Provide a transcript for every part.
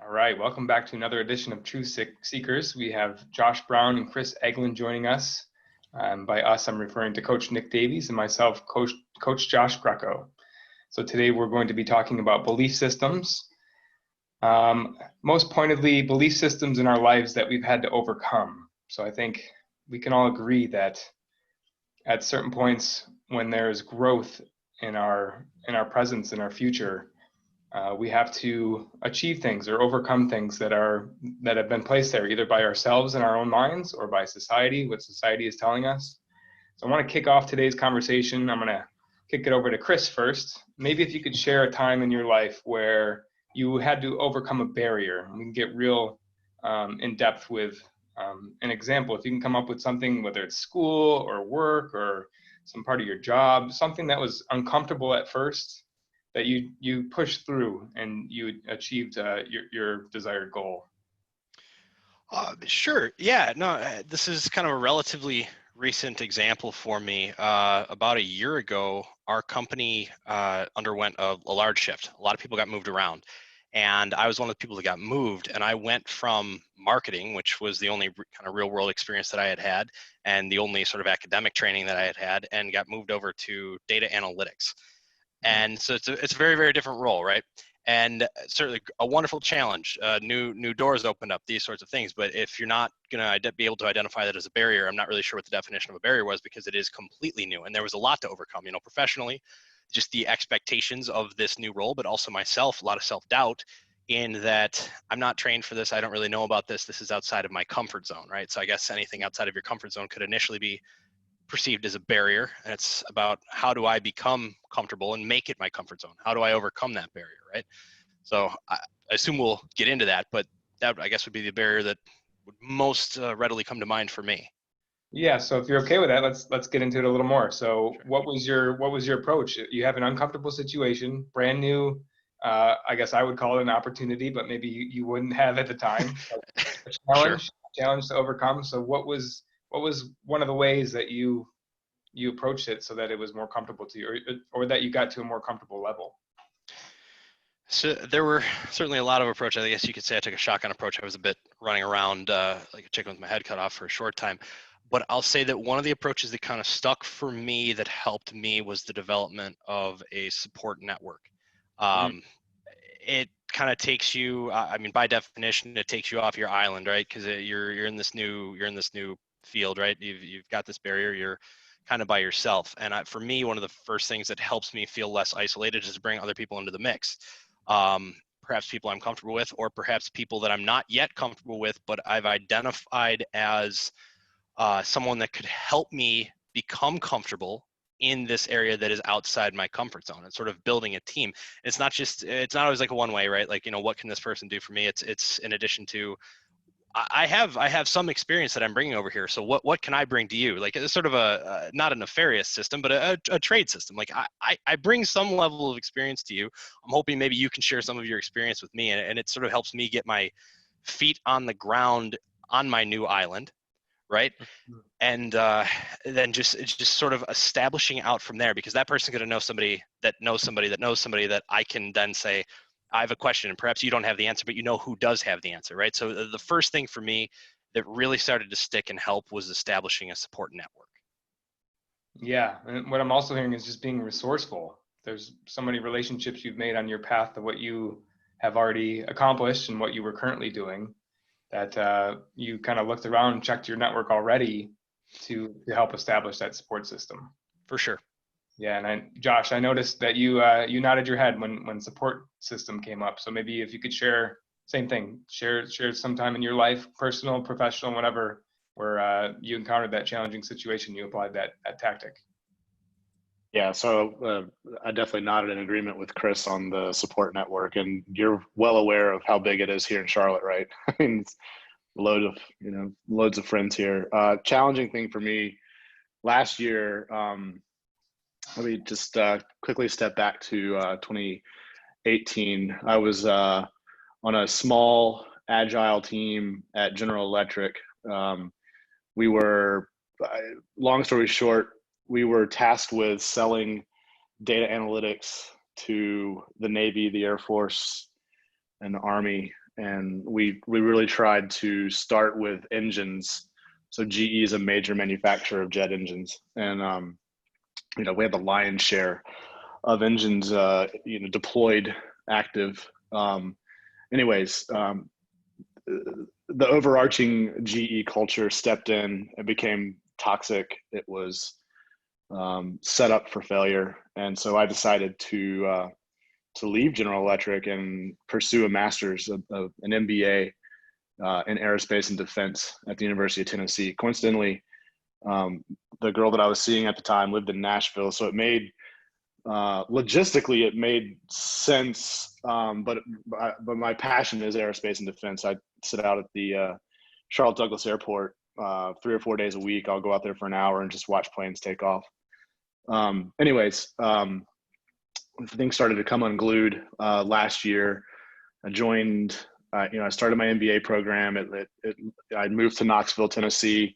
All right, welcome back to another edition of Truth Seekers. We have Josh Brown and Chris Eglin joining us. By us, I'm referring to Coach Nick Davies and myself, Coach Josh Greco. So today we're going to be talking about belief systems. Most pointedly, belief systems in our lives that we've had to overcome. So I think we can all agree that at certain points when there's growth in our presence, in our future, we have to achieve things or overcome things that have been placed there, either by ourselves in our own minds or by society, what society is telling us. So I want to kick off today's conversation. I'm going to kick it over to Chris first. Maybe if you could share a time in your life where you had to overcome a barrier. We can get real in depth with an example. If you can come up with something, whether it's school or work or some part of your job, something that was uncomfortable at first, that you pushed through and you achieved your desired goal. Sure. Yeah. No, this is kind of a relatively recent example for me. About a year ago, our company underwent a large shift. A lot of people got moved around, and I was one of the people that got moved. And I went from marketing, which was the only kind of real world experience that I had had, and the only sort of academic training that I had had, and got moved over to data analytics. And so it's a very, very different role, right? And certainly a wonderful challenge. New doors opened up, these sorts of things. But if you're not going to be able to identify that as a barrier, I'm not really sure what the definition of a barrier was, because it is completely new. And there was a lot to overcome, professionally, just the expectations of this new role, but also myself, a lot of self-doubt in that I'm not trained for this. I don't really know about this. This is outside of my comfort zone, right? So I guess anything outside of your comfort zone could initially be perceived as a barrier, and it's about how do I become comfortable and make it my comfort zone? How do I overcome that barrier, right? So I assume we'll get into that, but that, I guess, would be the barrier that would most readily come to mind for me. Yeah, so if you're okay with that, let's get into it a little more. So Sure. what was your approach? You have an uncomfortable situation, brand new. I guess I would call it an opportunity, but maybe you wouldn't have at the time. A Sure. challenge to overcome. So what was one of the ways that you approached it so that it was more comfortable to you, or that you got to a more comfortable level? So there were certainly a lot of approaches. I guess you could say I took a shotgun approach. I was a bit running around like a chicken with my head cut off for a short time. But I'll say that one of the approaches that kind of stuck for me, that helped me, was the development of a support network. Um, it kind of takes you, I mean, by definition, it takes you off your island, right? Because you're in this new field, right? You've got this barrier. You're kind of by yourself. And for me, one of the first things that helps me feel less isolated is to bring other people into the mix. Perhaps people I'm comfortable with, or perhaps people that I'm not yet comfortable with, but I've identified as someone that could help me become comfortable in this area that is outside my comfort zone, and sort of building a team. It's not always like a one way, right? Like, what can this person do for me? It's in addition to, I have some experience that I'm bringing over here. So what can I bring to you? Like, it's sort of a not a nefarious system, but a trade system. Like, I bring some level of experience to you. I'm hoping maybe you can share some of your experience with me, and it sort of helps me get my feet on the ground on my new island, right? And then just sort of establishing out from there, because that person's going to know somebody that knows somebody that knows somebody that I can then say, I have a question, and perhaps you don't have the answer, but you know who does have the answer, right? So the first thing for me that really started to stick and help was establishing a support network. Yeah, and what I'm also hearing is just being resourceful. There's so many relationships you've made on your path to what you have already accomplished and what you were currently doing, that you kind of looked around and checked your network already to help establish that support system. For sure. Yeah, and Josh, I noticed that you nodded your head when support system came up. So maybe if you could share, same thing, share some time in your life, personal, professional, whatever, where you encountered that challenging situation, you applied that tactic. Yeah, so I definitely nodded in agreement with Chris on the support network, and you're well aware of how big it is here in Charlotte, right? I mean, it's loads of friends here. Challenging thing for me last year. Let me just quickly step back to 2018. I was on a small agile team at General Electric. We were, long story short, we were tasked with selling data analytics to the Navy, the Air Force, and the Army. and we really tried to start with engines. So GE is a major manufacturer of jet engines, and we had the lion's share of engines deployed, active. Anyways, the overarching GE culture stepped in and became toxic. It was set up for failure, and so I decided to leave General Electric and pursue a master's, an MBA in aerospace and defense at the University of Tennessee. Coincidentally, the girl that I was seeing at the time lived in Nashville, so it made logistically it made sense. But my passion is aerospace and defense. I sit out at the Charlotte Douglas Airport 3 or 4 days a week. I'll go out there for an hour and just watch planes take off. Things started to come unglued last year. I joined, I started my MBA program. I moved to Knoxville, Tennessee,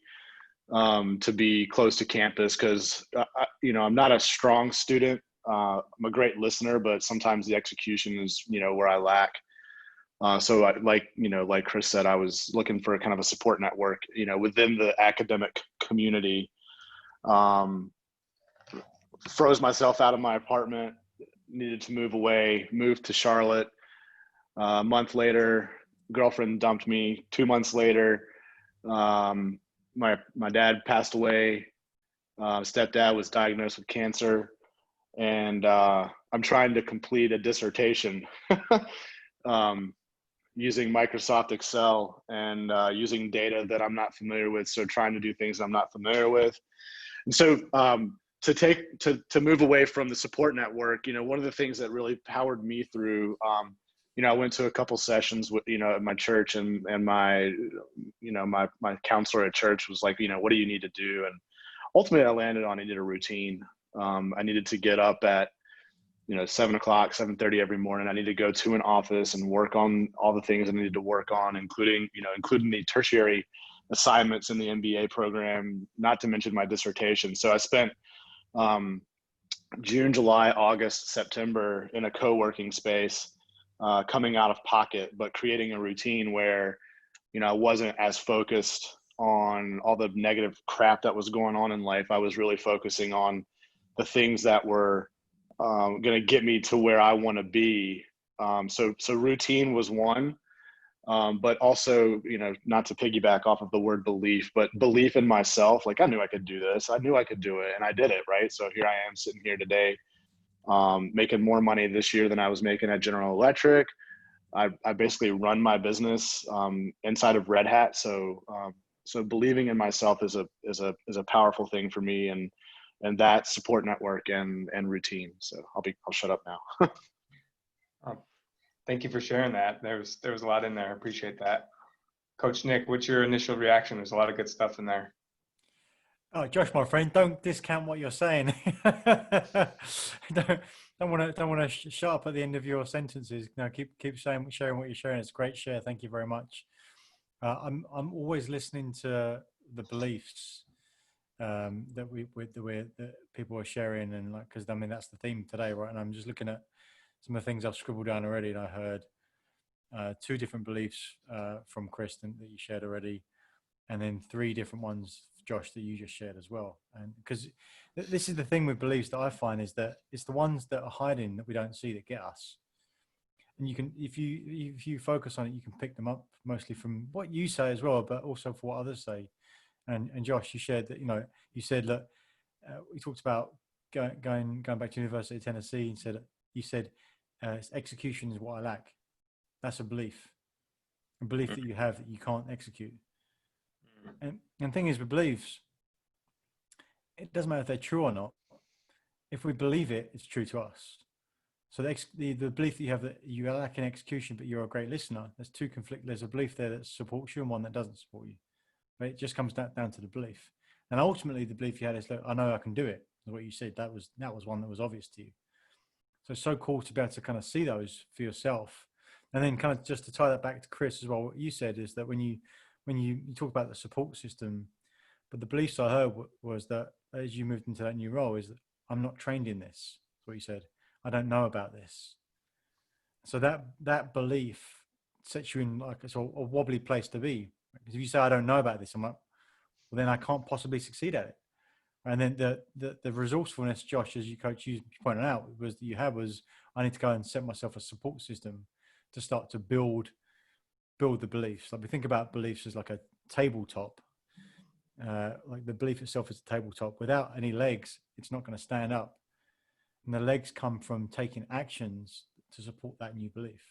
to be close to campus because, I'm not a strong student. I'm a great listener, but sometimes the execution is, where I lack. So like Chris said, I was looking for a kind of a support network, within the academic community. Froze myself out of my apartment, needed to move away, moved to Charlotte. A month later, girlfriend dumped me. 2 months later, my dad passed away. Stepdad was diagnosed with cancer, and I'm trying to complete a dissertation using Microsoft Excel and using data that I'm not familiar with. So trying to do things I'm not familiar with. And so to move away from the support network, one of the things that really powered me through, I went to a couple sessions with, at my church, and my counselor at church was like, what do you need to do? And ultimately I landed on, I needed a routine. I needed to get up at, 7 o'clock, 7:30 every morning. I needed to go to an office and work on all the things I needed to work on, including the tertiary assignments in the MBA program, not to mention my dissertation. So I spent June, July, August, September in a co-working space, coming out of pocket, but creating a routine where, I wasn't as focused on all the negative crap that was going on in life. I was really focusing on the things that were going to get me to where I want to be. So routine was one. But also, not to piggyback off of the word belief, but belief in myself. Like I knew I could do this. I knew I could do it, and I did it, right? So here I am sitting here today, making more money this year than I was making at General Electric. I basically run my business inside of Red Hat. So believing in myself is a powerful thing for me, and that support network and routine. So I'll shut up now. Thank you for sharing that. There was a lot in there. I appreciate that. Coach Nick, what's your initial reaction? There's a lot of good stuff in there. Oh, Josh, my friend, don't discount what you're saying. don't want to shut up at the end of your sentences. No, keep sharing what you're sharing. It's a great share. Thank you very much. I'm always listening to the beliefs that people are sharing, and because that's the theme today, right? And I'm just looking at some of the things I've scribbled down already, and I heard 2 different beliefs from Kristen that you shared already, and then 3 different ones, Josh, that you just shared as well. And because this is the thing with beliefs that I find, is that it's the ones that are hiding that we don't see that get us. And you can, if you focus on it, you can pick them up mostly from what you say as well, but also for what others say. And Josh, you shared that, you said that we talked about going back to University of Tennessee, and you said execution is what I lack. That's a belief that you have that you can't execute. And the thing is with beliefs, it doesn't matter if they're true or not. If we believe it, it's true to us. So the belief that you have that you lack in execution, but you're a great listener, there's 2 conflict. There's a belief there that supports you and one that doesn't support you. But it just comes down to the belief. And ultimately, the belief you had is, look, I know I can do it. What you said, that was one that was obvious to you. So it's so cool to be able to kind of see those for yourself. And then kind of just to tie that back to Chris as well, what you said is that when you talk about the support system, but the beliefs I heard was that as you moved into that new role, is that I'm not trained in this. That's what you said. I don't know about this. So that belief sets you in like a sort of a wobbly place to be. Because if you say, I don't know about this, I'm like, well, then I can't possibly succeed at it. And then the resourcefulness, Josh, as you pointed out, was that you had was, I need to go and set myself a support system to start to build the beliefs. Like we think about beliefs as like a tabletop. Like the belief itself is a tabletop. Without any legs, it's not going to stand up. And the legs come from taking actions to support that new belief.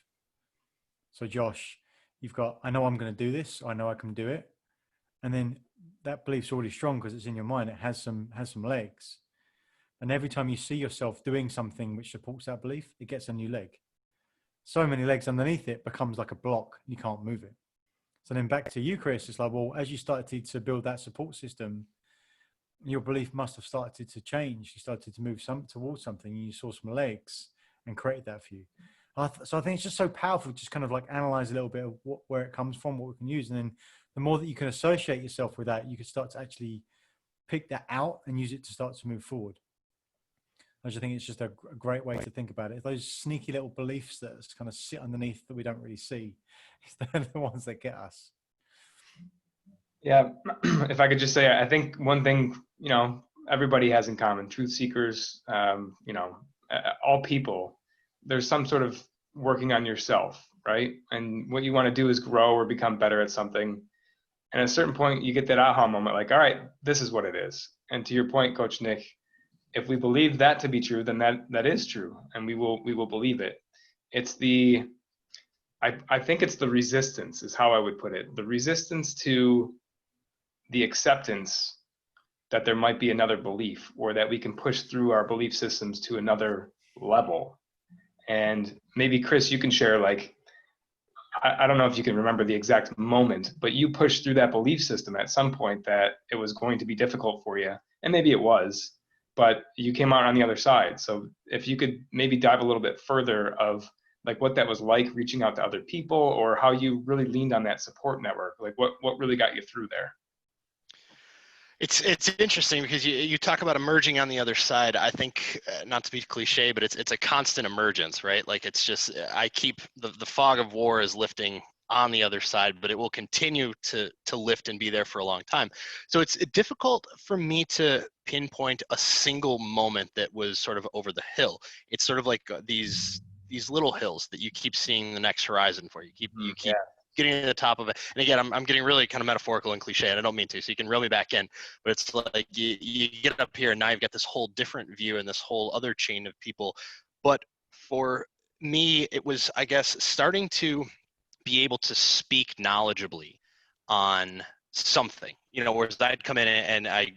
So Josh, you've got, I know I'm going to do this. I know I can do it. And then that belief's already strong because it's in your mind. It has some legs. And every time you see yourself doing something which supports that belief, it gets a new leg. So many legs underneath it becomes like a block. You can't move it. So then back to you, Chris, it's like, well, as you started to build that support system, your belief must have started to change. You started to move towards something, and you saw some legs and created that for you. So I think it's just so powerful, just kind of like analyze a little bit of where it comes from, what we can use. And then the more that you can associate yourself with that, you can start to actually pick that out and use it to start to move forward. I just think it's just a great way to think about it. Those sneaky little beliefs that kind of sit underneath that we don't really see, they're the ones that get us. Yeah, if I could just say, I think one thing, everybody has in common, truth seekers, all people, there's some sort of working on yourself, right? And what you want to do is grow or become better at something. And at a certain point, you get that aha moment, like, all right, this is what it is. And to your point, Coach Nick, if we believe that to be true, then that is true, and we will believe it. It's I think it's the resistance is how I would put it. The resistance to the acceptance that there might be another belief, or that we can push through our belief systems to another level. And maybe Chris, you can share, like, I don't know if you can remember the exact moment, but you pushed through that belief system at some point that it was going to be difficult for you. And maybe it was, but you came out on the other side. So if you could maybe dive a little bit further of like what that was like reaching out to other people, or how you really leaned on that support network, like what really got you through there? It's interesting because you talk about emerging on the other side. I think, not to be cliche, but it's a constant emergence, right? Like it's just, I keep the fog of war is lifting on the other side, but it will continue to lift and be there for a long time. So it's difficult for me to pinpoint a single moment that was sort of over the hill. It's sort of like these little hills that you keep seeing the next horizon for. You keep getting to the top of it. And again, I'm getting really kind of metaphorical and cliche, and I don't mean to, so you can reel me back in. But it's like you get up here, and now you've got this whole different view and this whole other chain of people. But for me, it was, I guess, starting to be able to speak knowledgeably on something, whereas I'd come in and I,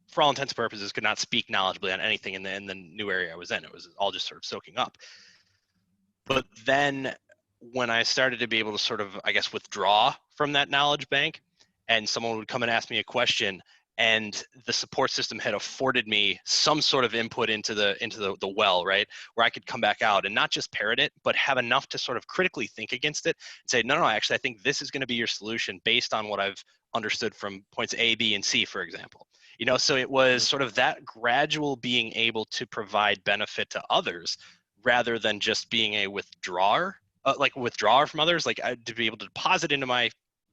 for all intents and purposes, could not speak knowledgeably on anything in the new area I was in. It was all just sort of soaking up. But then when I started to be able to sort of, I guess, withdraw from that knowledge bank, and someone would come and ask me a question, and the support system had afforded me some sort of input into the well, right, where I could come back out and not just parrot it, but have enough to sort of critically think against it and say, no, actually, I think this is going to be your solution based on what I've understood from points A, B, and C, for example. So it was sort of that gradual being able to provide benefit to others rather than just being a withdrawer from others, to be able to deposit into my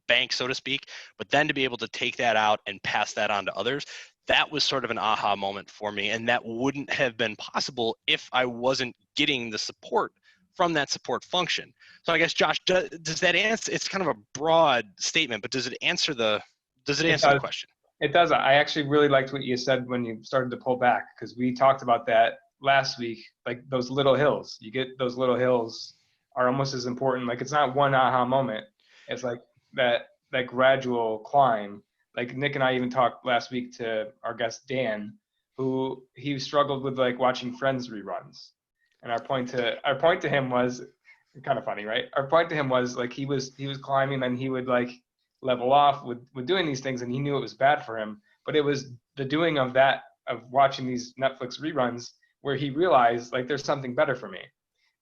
bank, so to speak, but then to be able to take that out and pass that on to others. That was sort of an aha moment for me. And that wouldn't have been possible if I wasn't getting the support from that support function. So I guess, Josh, does that answer? It's kind of a broad statement, but does it answer the question? It does. I actually really liked what you said when you started to pull back, because we talked about that last week, like those little hills. You get those little hills are almost as important. Like it's not one aha moment. It's like that gradual climb. Like Nick and I even talked last week to our guest Dan, who he struggled with like watching Friends reruns. And our point to him was kind of funny, right? Our point to him was like he was climbing, and he would like level off with doing these things, and he knew it was bad for him. But it was the doing of that, of watching these Netflix reruns, where he realized like there's something better for me.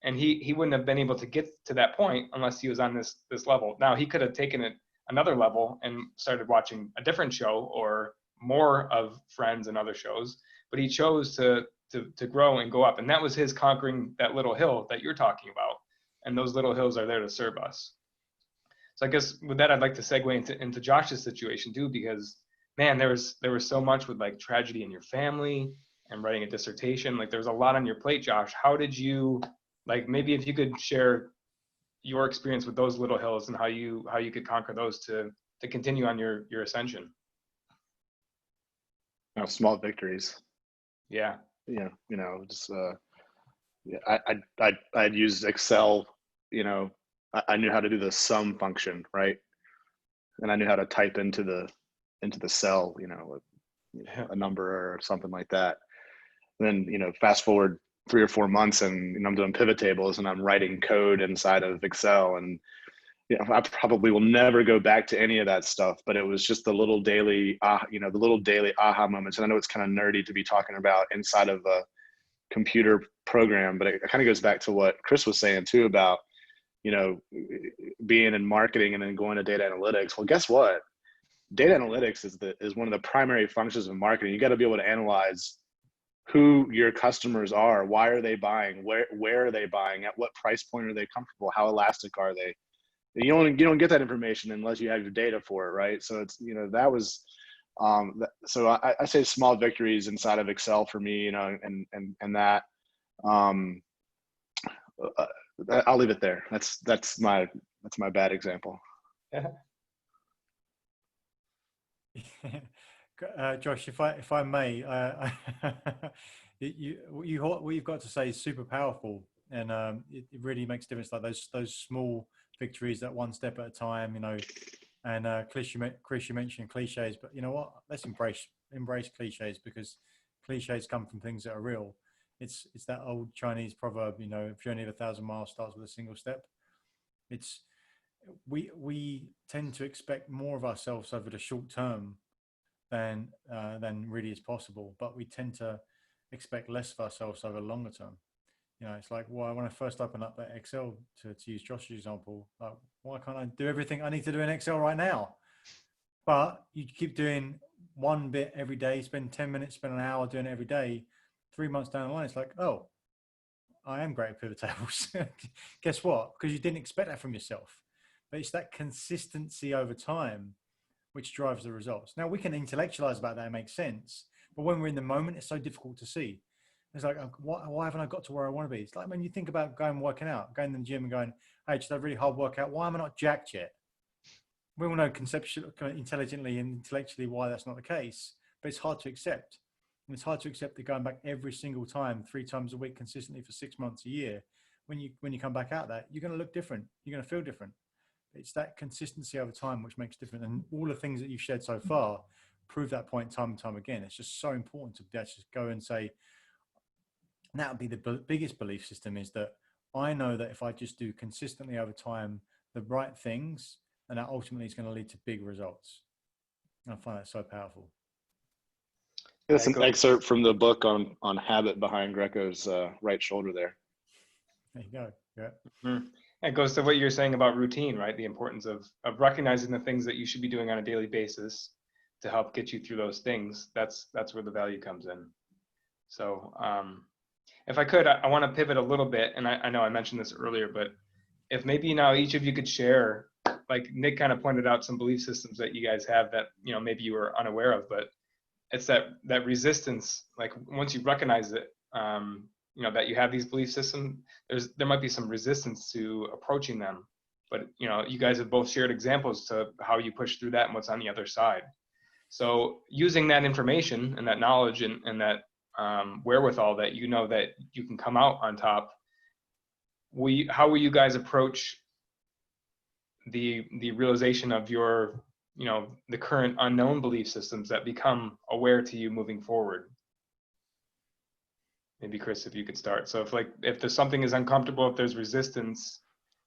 And he wouldn't have been able to get to that point unless he was on this level. Now he could have taken it another level and started watching a different show or more of Friends and other shows, but he chose to grow and go up. And that was his conquering that little hill that you're talking about. And those little hills are there to serve us. So I guess with that, I'd like to segue into Josh's situation too, because man, there was so much with like tragedy in your family and writing a dissertation. Like there was a lot on your plate, Josh. How did you, like, maybe if you could share your experience with those little hills and how you could conquer those to continue on your ascension. Small victories. Yeah. Yeah, just yeah, I'd used Excel. I knew how to do the sum function, right? And I knew how to type into the cell, a number or something like that. And then, fast forward 3 or 4 months, and I'm doing pivot tables and I'm writing code inside of Excel, and I probably will never go back to any of that stuff. But it was just the little daily, the little daily aha moments. And I know it's kind of nerdy to be talking about inside of a computer program, but it kind of goes back to what Chris was saying too about, being in marketing and then going to data analytics. Well, guess what? Data analytics is one of the primary functions of marketing. You got to be able to analyze who your customers are, why are they buying, where are they buying, at what price point are they comfortable, how elastic are they. You don't get that information unless you have your data for it, right? So it's that was so I say small victories inside of Excel for me, and that I'll leave it there. That's my bad example. Josh, if I may, what you've got to say is super powerful, and it really makes a difference. Like those small victories, that one step at a time, And Chris, you mentioned cliches, but you know what? Let's embrace cliches, because cliches come from things that are real. It's that old Chinese proverb, a journey of 1,000 miles starts with a single step. We tend to expect more of ourselves over the short term than really is possible, but we tend to expect less of ourselves over the longer term. It's like, well, when I first opened up that Excel, to use Josh's example, like, why can't I do everything I need to do in Excel right now? But you keep doing one bit every day, spend 10 minutes, spend an hour doing it every day. 3 months down the line, it's like, oh, I am great at pivot tables. Guess what? Because you didn't expect that from yourself. But it's that consistency over time which drives the results. Now, we can intellectualize about that, it makes sense. But when we're in the moment, it's so difficult to see. It's like, why haven't I got to where I want to be? It's like when you think about working out, going to the gym and going, hey, just a really hard workout. Why am I not jacked yet? We all know conceptually, intelligently and intellectually why that's not the case, but it's hard to accept. And it's hard to accept that going back every single time, 3 times a week consistently for 6 months, a year, when you come back out that, you're going to look different. You're going to feel different. It's that consistency over time which makes different. And all the things that you've shared so far prove that point time and time again. It's just so important to just go and say, and that would be the biggest belief system, is that I know that if I just do consistently over time the right things, and that ultimately is going to lead to big results. And I find that so powerful. That's an excerpt from the book on habit behind Greco's right shoulder there. There you go. Yeah. Mm-hmm. It goes to what you're saying about routine, right? The importance of recognizing the things that you should be doing on a daily basis to help get you through those things. That's where the value comes in. So if I could, I want to pivot a little bit, and I know I mentioned this earlier, but if maybe now each of you could share, like Nick kind of pointed out some belief systems that you guys have that, maybe you were unaware of, but it's that resistance, like once you recognize it, that you have these belief systems, there might be some resistance to approaching them, but you guys have both shared examples to how you push through that and what's on the other side. So using that information and that knowledge and that wherewithal that that you can come out on top, how will you guys approach the realization of your the current unknown belief systems that become aware to you moving forward? Maybe Chris, if you could start. So if there's something is uncomfortable, if there's resistance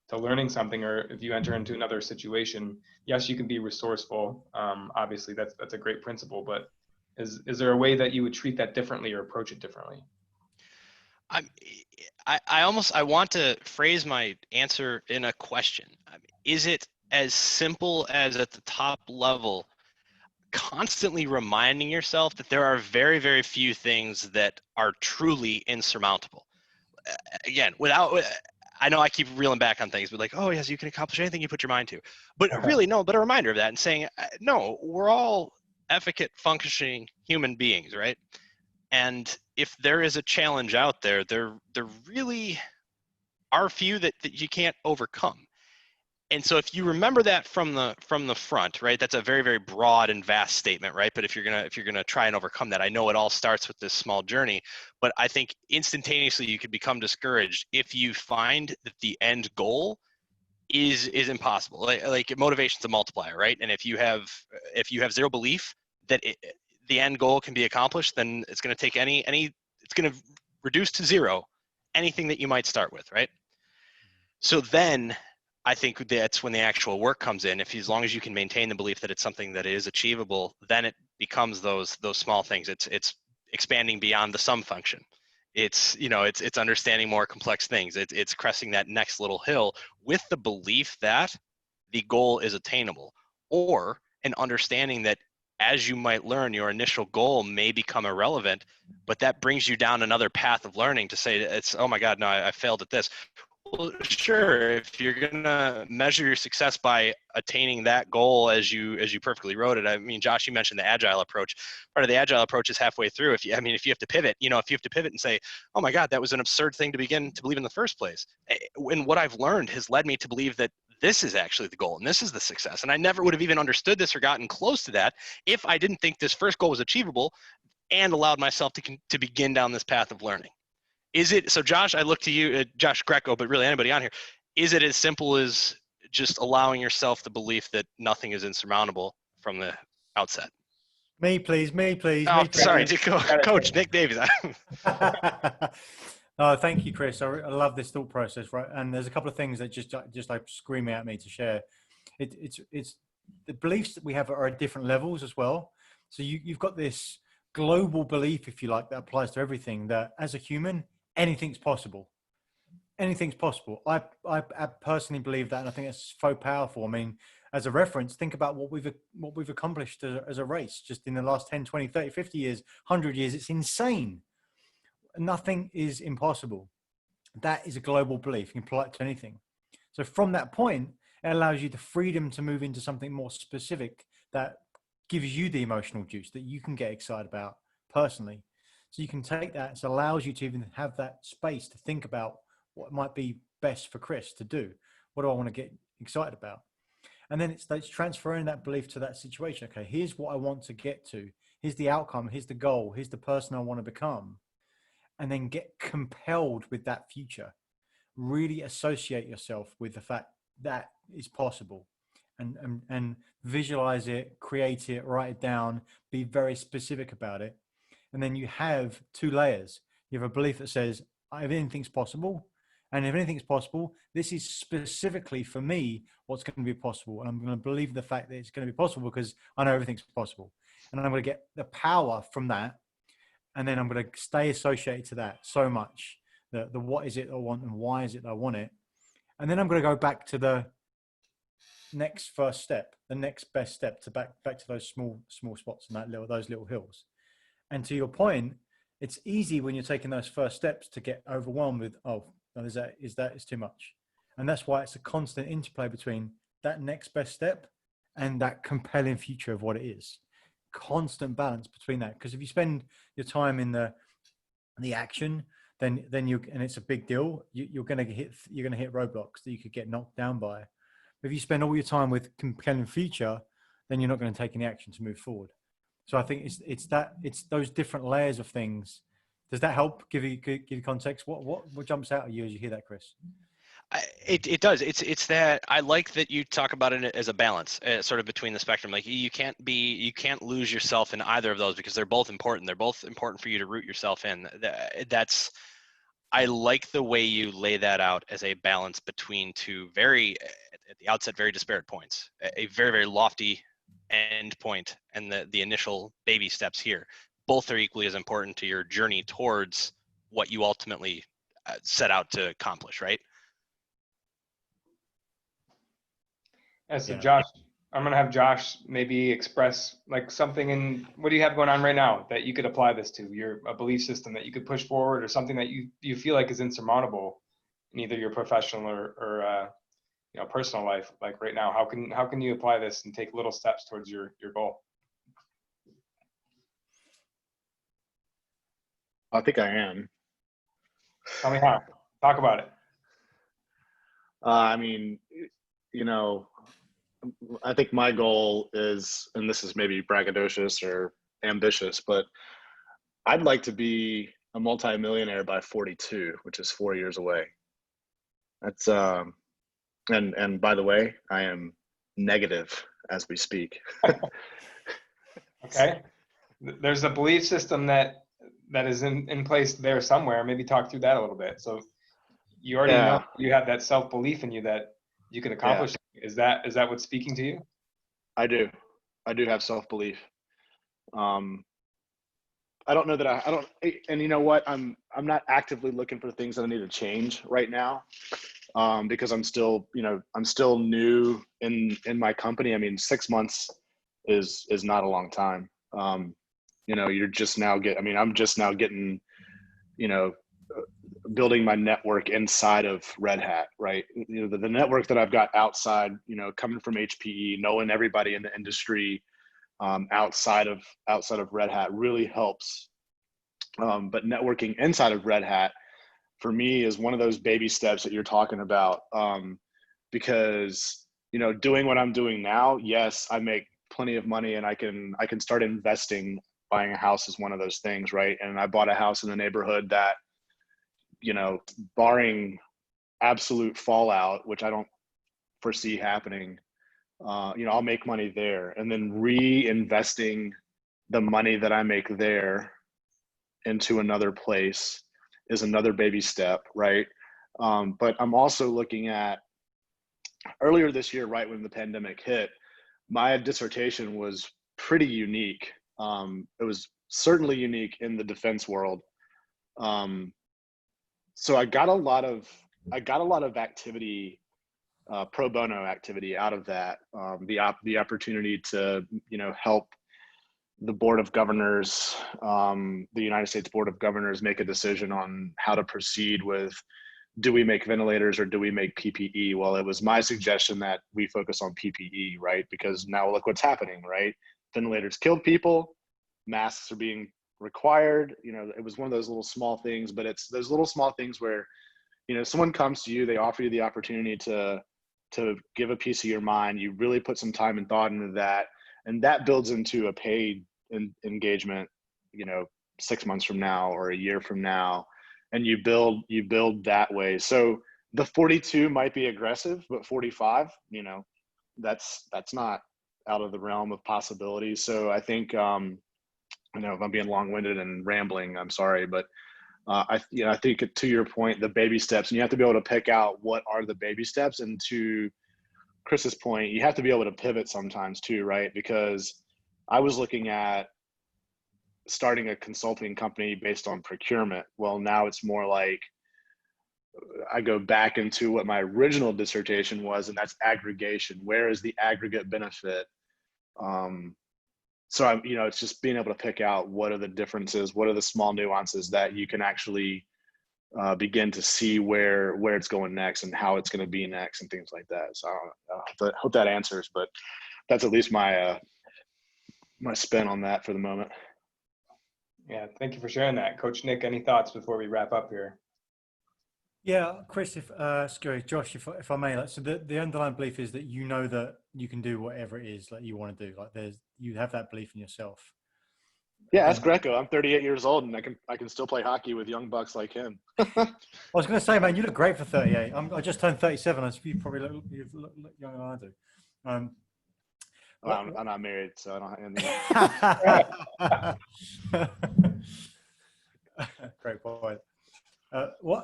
to learning something, or if you enter into another situation, yes, you can be resourceful. Obviously that's a great principle, but is there a way that you would treat that differently or approach it differently? I want to phrase my answer in a question. Is it as simple as, at the top level, constantly reminding yourself that there are very, very few things that are truly insurmountable? Again, I know I keep reeling back on things, but like, oh yes, you can accomplish anything you put your mind to. But really, no, but a reminder of that and saying, no, we're all efficient, functioning human beings, right? And if there is a challenge out there, there really are few that you can't overcome. And so if you remember that from the front, right, that's a very, very broad and vast statement, right? But if you're gonna try and overcome that, I know it all starts with this small journey, but I think instantaneously you could become discouraged if you find that the end goal is impossible. Like motivation's a multiplier, right? And if you have zero belief that the end goal can be accomplished, then it's going to take it's going to reduce to zero anything that you might start with, right? So then I think that's when the actual work comes in. As long as you can maintain the belief that it's something that is achievable, then it becomes those small things. It's expanding beyond the sum function. It's understanding more complex things. It's cresting that next little hill with the belief that the goal is attainable, or an understanding that as you might learn, your initial goal may become irrelevant, but that brings you down another path of learning to say it's, oh my God, no, I failed at this. Well, sure, if you're gonna measure your success by attaining that goal as you perfectly wrote it. I mean, Josh, you mentioned the agile approach. Part of the agile approach is halfway through. If you have to pivot, and say, oh my God, that was an absurd thing to begin to believe in the first place. And what I've learned has led me to believe that this is actually the goal and this is the success. And I never would have even understood this or gotten close to that if I didn't think this first goal was achievable and allowed myself to begin down this path of learning. Is it, so Josh, I look to you, Josh Greco, but really anybody on here, is it as simple as just allowing yourself the belief that nothing is insurmountable from the outset? Me, please. Oh, Me, please. sorry, Coach Nick Davies. Oh, thank you, Chris. I love this thought process, right? And there's a couple of things that just like screaming at me to share. It's the beliefs that we have are at different levels as well. So you've got this global belief, if you like, that applies to everything, that as a human, anything's possible. Anything's possible. I personally believe that, and I think it's so powerful. I mean, as a reference, think about what we've accomplished as a race just in the last 10, 20, 30, 50 years, 100 years. It's insane. Nothing is impossible. That is a global belief. You can apply it to anything. So from that point, it allows you the freedom to move into something more specific that gives you the emotional juice that you can get excited about personally. So you can take that. It allows you to even have that space to think about what might be best for Chris to do. What do I want to get excited about? And then it's transferring that belief to that situation. Okay, here's what I want to get to. Here's the outcome. Here's the goal. Here's the person I want to become. And then get compelled with that future. Really associate yourself with the fact that is possible. And visualize it, create it, write it down, be very specific about it. And then you have two layers. You have a belief that says, if anything's possible, and if anything's possible, this is specifically for me what's going to be possible. And I'm going to believe the fact that it's going to be possible because I know everything's possible. And I'm going to get the power from that. And then I'm going to stay associated to that so much. The what is it I want and why is it I want it? And then I'm going to go back to the next first step, the next best step to back to those small spots and those little hills. And to your point, it's easy when you're taking those first steps to get overwhelmed with, is too much. And that's why it's a constant interplay between that next best step and that compelling future of what it is. Constant balance between that. Because if you spend your time in the action, then and it's a big deal, you're going to hit roadblocks that you could get knocked down by. But if you spend all your time with compelling future, then you're not going to take any action to move forward. So I think it's those different layers of things. Does that help give you context? What jumps out at you as you hear that, Chris? It does. It's that I like that you talk about it as a balance, sort of between the spectrum. Like you can't lose yourself in either of those because they're both important. They're both important for you to root yourself in. I like the way you lay that out as a balance between two at the outset, very disparate points. A very, very lofty end point and the initial baby steps here. Both are equally as important to your journey towards what you ultimately set out to accomplish, right? So Josh, I'm going to have Josh maybe express like something what do you have going on right now that you could apply this to? A belief system that you could push forward or something that you feel like is insurmountable in either your professional or personal life, like right now? How can you apply this and take little steps towards your goal? I think I am. Tell me how. Talk about it. I mean, I think my goal is, and this is maybe braggadocious or ambitious, but I'd like to be a multimillionaire by 42, which is 4 years away. That's and by the way, I am negative as we speak. Okay. There's a belief system that is in place there somewhere. Maybe talk through that a little bit. So you already know you have that self-belief in you that you can accomplish. Yeah. Is that what's speaking to you? I do have self-belief. I don't know that I don't, and you know what? I'm not actively looking for things that I need to change right now, because I'm still new in my company. I mean, 6 months is not a long time. You're just now I'm just now getting, building my network inside of Red Hat, right? The network that I've got outside, coming from HPE, knowing everybody in the industry, outside of Red Hat really helps. But networking inside of Red Hat for me is one of those baby steps that you're talking about. Because, doing what I'm doing now, yes, I make plenty of money and I can start investing. Buying a house is one of those things, right? And I bought a house in the neighborhood that, barring absolute fallout, which I don't foresee happening, I'll make money there, and then reinvesting the money that I make there into another place is another baby step, right? But I'm also looking at, earlier this year, right when the pandemic hit, my dissertation was pretty unique. It was certainly unique in the defense world. So I got a lot of activity, pro bono activity out of that. The opportunity to, help the Board of Governors, the United States Board of Governors, make a decision on how to proceed with, do we make ventilators or do we make PPE? Well, it was my suggestion that we focus on PPE, right? Because now look what's happening, right? Ventilators killed people, masks are being required. It was one of those little small things, but it's those little small things where, someone comes to you, they offer you the opportunity to give a piece of your mind. You really put some time and thought into that, and that builds into a paid engagement, 6 months from now or a year from now, and you build that way. So the 42 might be aggressive, but 45, that's not out of the realm of possibility. So I think, if I'm being long-winded and rambling, I'm sorry, but I think, to your point, the baby steps, and you have to be able to pick out what are the baby steps. And to Chris's point, you have to be able to pivot sometimes too, right? Because I was looking at starting a consulting company based on procurement. Well, now it's more like I go back into what my original dissertation was, and that's aggregation. Where is the aggregate benefit? So it's just being able to pick out what are the differences, what are the small nuances that you can actually begin to see where it's going next and how it's going to be next and things like that. So I hope that answers, but that's at least my spin on that for the moment. Yeah, thank you for sharing that. Coach Nick, any thoughts before we wrap up here? Yeah, Chris, Josh, if I may, so the underlying belief is that that you can do whatever it is you want to do. You have that belief in yourself. Yeah, that's Greco. I'm 38 years old, and I can still play hockey with young bucks like him. I was going to say, man, you look great for 38. I just turned 37. You probably look younger than I do. I'm not married, so I don't. Great point.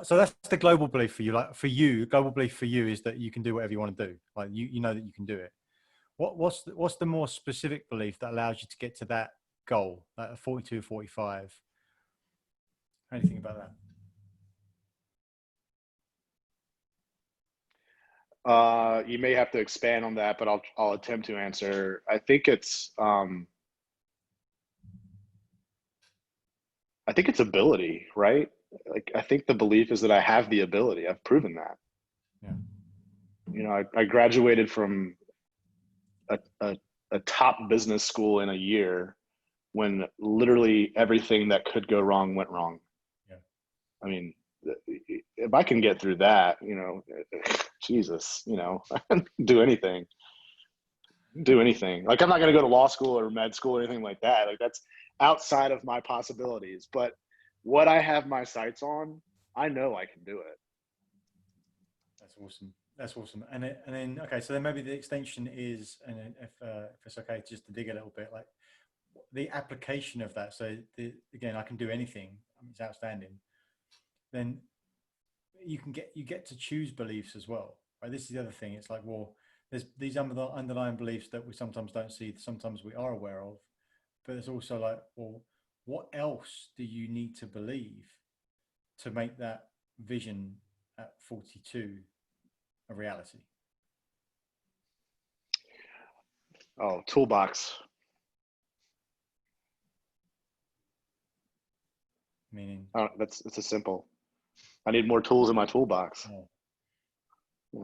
So that's the global belief for you. Global belief for you is that you can do whatever you want to do. You know that you can do it. What's the more specific belief that allows you to get to that goal, like 42, 45? How do you think about that? You may have to expand on that, but I'll attempt to answer. I think it's ability, right? like, I think the belief is that I have the ability. I've proven that. Yeah. You know, I graduated from a top business school in a year when literally everything that could go wrong went wrong. Yeah. I mean, if I can get through that, you know, Jesus, you know, do anything. Like, I'm not going to go to law school or med school or anything like that. Like, that's outside of my possibilities. But what I have my sights on, I know I can do it. That's awesome. That's awesome. And then, okay, so then maybe the extension is, and then if it's okay, just to dig a little bit, like the application of that. So again, I can do anything. It's outstanding. Then you get to choose beliefs as well, right? This is the other thing. It's like, well, there's these underlying beliefs that we sometimes don't see, sometimes we are aware of, but it's also like, well, what else do you need to believe to make that vision at 42 a reality? Oh, toolbox. Meaning? It's a simple. I need more tools in my toolbox. Oh.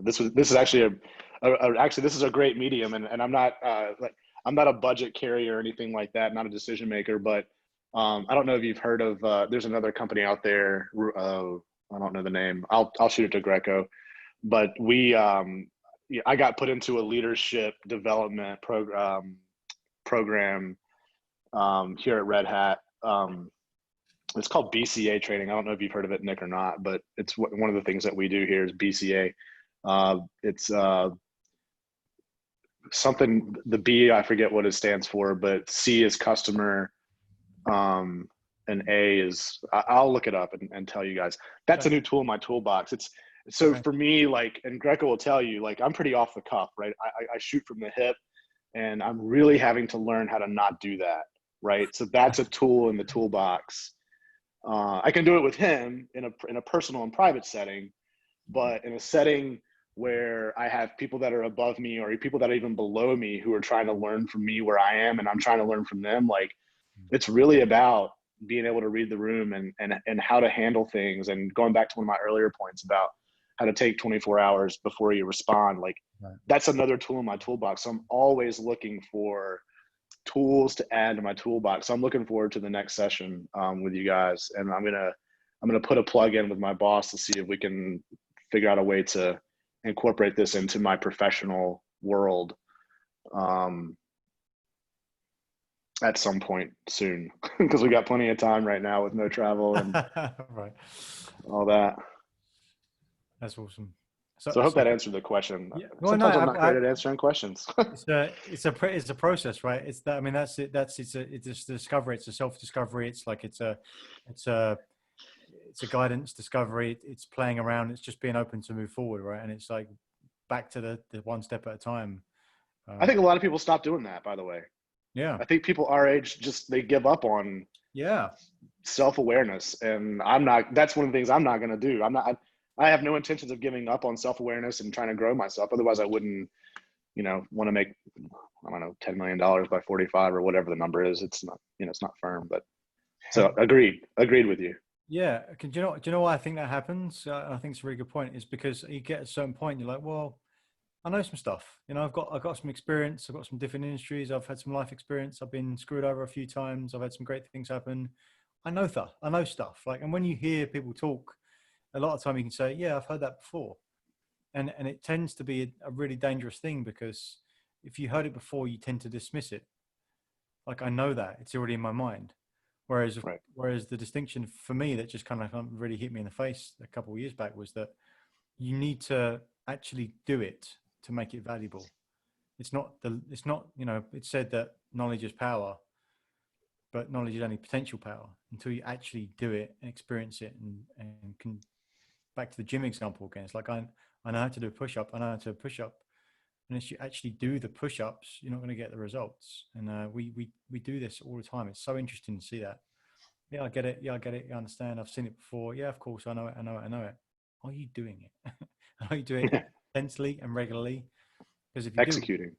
This is actually this is a great medium, and I'm not I'm not a budget carrier or anything like that, not a decision maker, but I don't know if you've heard of there's another company out there. I don't know the name. I'll shoot it to Greco, but I got put into a leadership development program here at Red Hat. It's called BCA training. I don't know if you've heard of it, Nick, or not, but it's one of the things that we do here is BCA. It's something, the B, I forget what it stands for, but C is customer, and A is, I'll look it up and tell you guys. That's a new tool in my toolbox. For me, like, and Greco will tell you, like, I'm pretty off the cuff, right? I shoot from the hip, and I'm really having to learn how to not do that, right? So that's a tool in the toolbox. I can do it with him in a personal and private setting, but in a setting where I have people that are above me or people that are even below me who are trying to learn from me where I am and I'm trying to learn from them, like, it's really about being able to read the room and how to handle things. And going back to one of my earlier points about how to take 24 hours before you respond, like, that's another tool in my toolbox. So I'm always looking for tools to add to my toolbox. So I'm looking forward to the next session with you guys, and I'm gonna put a plug in with my boss to see if we can figure out a way to incorporate this into my professional world at some point soon, because we got plenty of time right now with no travel and right, all that. That's awesome. So I hope that answered the question. Yeah. Sometimes I'm not great at answering questions. It's a process, right? It's that. I mean, that's it. It's a discovery. It's a self-discovery. It's like it's a guidance discovery. It's playing around. It's just being open to move forward, right? And it's like back to the one step at a time. I think a lot of people stop doing that, by the way. Yeah. I think people our age they give up on self-awareness, and that's one of the things I'm not going to do. I have no intentions of giving up on self-awareness and trying to grow myself. Otherwise I wouldn't, want to make, I don't know, $10 million by 45 or whatever the number is. It's not, it's not firm, but so agreed with you. Yeah. Do you know why I think that happens? I think it's a really good point, is because you get a certain point, you're like, well, I know some stuff, I've got some experience. I've got some different industries. I've had some life experience. I've been screwed over a few times. I've had some great things happen. I know stuff. Like, and when you hear people talk, a lot of time you can say, yeah, I've heard that before. And it tends to be a really dangerous thing, because if you heard it before, you tend to dismiss it. Like, I know that, it's already in my mind. Whereas the distinction for me that just kind of really hit me in the face a couple of years back was that you need to actually do it to make it valuable. It's said that knowledge is power, but knowledge is only potential power until you actually do it and experience it and can. Back to the gym example again, it's like I know how to do a push-up. I know how to do a push-up. Unless you actually do the push-ups, you're not going to get the results. And we do this all the time. It's so interesting to see that. Yeah, I get it. Yeah, I get it. You understand. I've seen it before. Yeah, of course. I know it. Are you doing it? Are you doing it intensely and regularly? Because if you executing,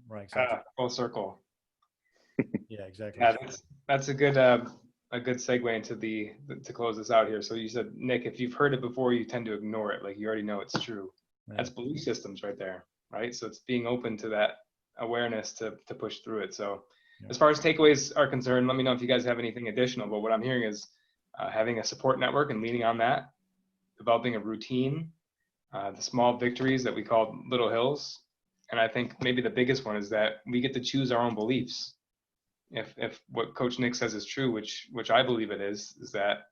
right? Exactly. Full circle. Yeah, exactly. Yeah, that's a good a good segue into to close this out here. So you said, Nick, if you've heard it before, you tend to ignore it. Like you already know it's true. Yeah. That's belief systems right there, right? So it's being open to that awareness to push through it. So as far as takeaways are concerned, let me know if you guys have anything additional. But what I'm hearing is having a support network and leaning on that, developing a routine, the small victories that we call little hills. And I think maybe the biggest one is that we get to choose our own beliefs. If what Coach Nick says is true, which I believe it is that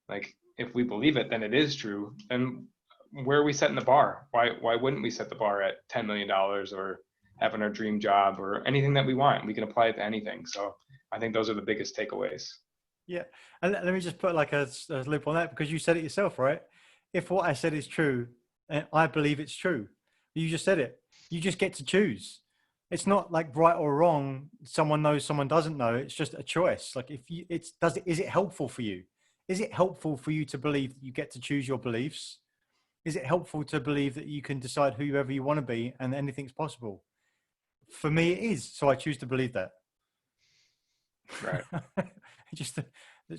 like if we believe it, then it is true. Then where are we setting the bar? Why wouldn't we set the bar at $10 million or having our dream job or anything that we want? We can apply it to anything. So I think those are the biggest takeaways. Yeah, and let me just put like a loop on that, because you said it yourself, right? If what I said is true, and I believe it's true, you just said it. You just get to choose. It's not like right or wrong. Someone knows, someone doesn't know. It's just a choice. Like if you, is it helpful for you? Is it helpful for you to believe that you get to choose your beliefs? Is it helpful to believe that you can decide whoever you want to be and anything's possible? For me, it is. So I choose to believe that. Right. it's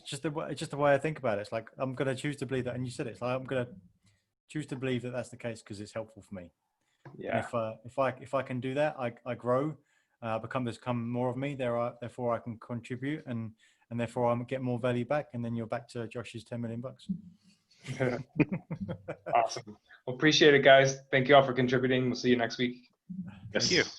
just the way I think about it. It's like, I'm going to choose to believe that. And you said it. It's like, I'm going to choose to believe that that's the case because it's helpful for me. Yeah. And if I can do that, I grow, become more of me. Therefore I can contribute and therefore I get more value back. And then you're back to Josh's $10 million. Awesome. Well, appreciate it, guys. Thank you all for contributing. We'll see you next week. Yes. Thank you.